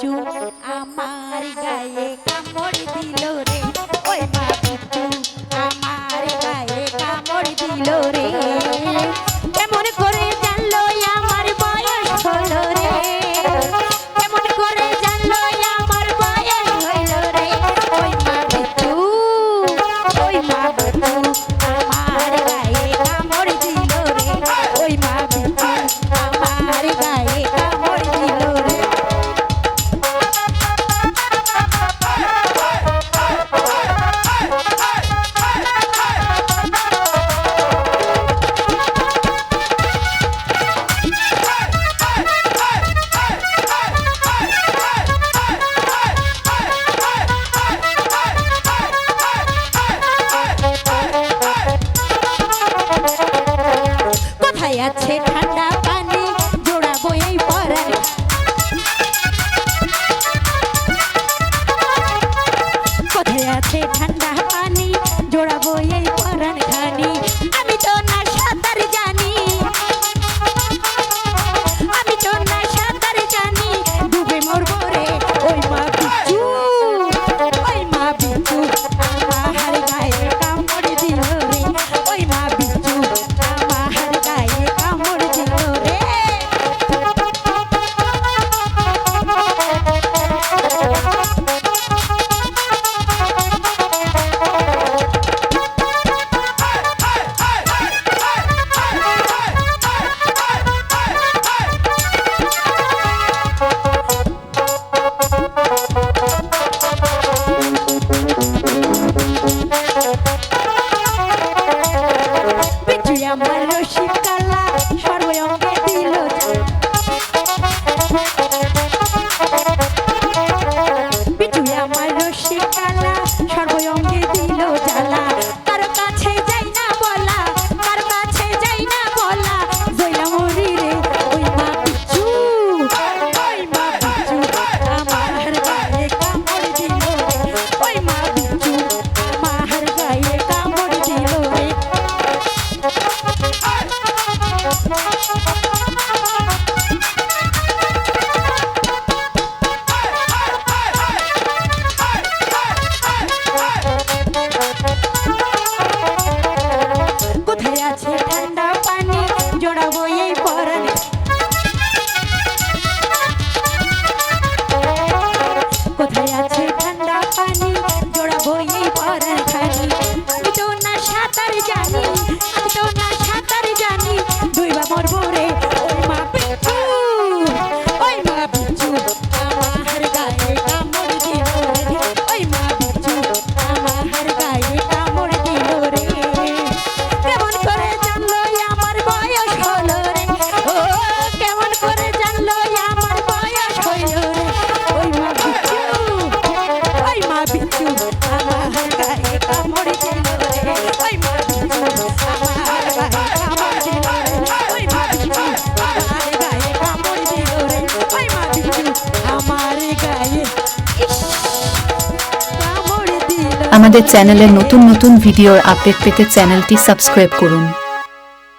বিচ্ছু আমার গায়ে কামড় দিল রে, ওই মা বিচ্ছু আমার গায়ে কামড় দিল রে। কেমন করে জানলো আমার বয়স হলো রে, কেমন করে জানলো আমার বয়স হলো রে, ওই মা বিচ্ছু, ওই মা বিচ্ছু আমার গায়ে কামড় দিল রে, ওই মা বিচ্ছু আমার গায়ে কামড় দিল রে। কোথায় আছে ঠান্ডা পানি জোড়াবো এই পরাণ, কোথায় আছে ঠান্ডা পানি জোড়াবো এই পরাণ খানি। আমি তো না সাঁতার জানি, আমি তো না সাঁতার জানি, ডুবে মরবো রে, ওই মা বিচ্ছু, ওই মা বিচ্ছু আমার গায়ে কামড় দিল রে, ওই মা বিচ্ছু আমার গায়ে কামড় দিল রে। বিচ্ছু আমার রশি কালা সর্বঙ্গে দিল, বিচ্ছু আমার রশি কালা সর্বঙ্গে দিল জ্বালা। কারো কাছে যাই না বলা, কারো কাছে যাই না বলা, জইলা মরি রে, ওই মা বিচ্ছু, ওই মা বিচ্ছু আমার গায়ে কামড় দিল রে, ওই মা বিচ্ছু আমার গায়ে কামড় দিল রে। কোথায় আছে ঠান্ডা পানি জোড়াবো এই পরাণ, কোথায় আছে ঠান্ডা পানি জোড়াবো এই পরাণ খানি। আমি তো না সাঁতার জানি, আমি তো না সাঁতার জানি, ডুইবা মরবো রে, ওই মা বিচ্ছু, ওই মা বিচ্ছু আমার গায়ে কামড় দিল রে, ওই মা বিচ্ছু আমার গায়ে কামড় দিল রে। কেমন করে জানলো আমার বয়স হলো রে, ও কেমন করে জানলো আমার বয়স হইল রে, ওই মা বিচ্ছু, ওই মা বিচ্ছু আমার গায়ে কামড় দিল রে, ওই মা বিচ্ছু আমার গায়ে কামড় দিল রে, ওই মা বিচ্ছু আমার গায়ে কামড় দিল রে, ওই মা বিচ্ছু আমার গায়ে ইস কামড় দিল। আমাদের চ্যানেলের নতুন নতুন ভিডিওর আপডেট পেতে চ্যানেলটি সাবস্ক্রাইব করুন।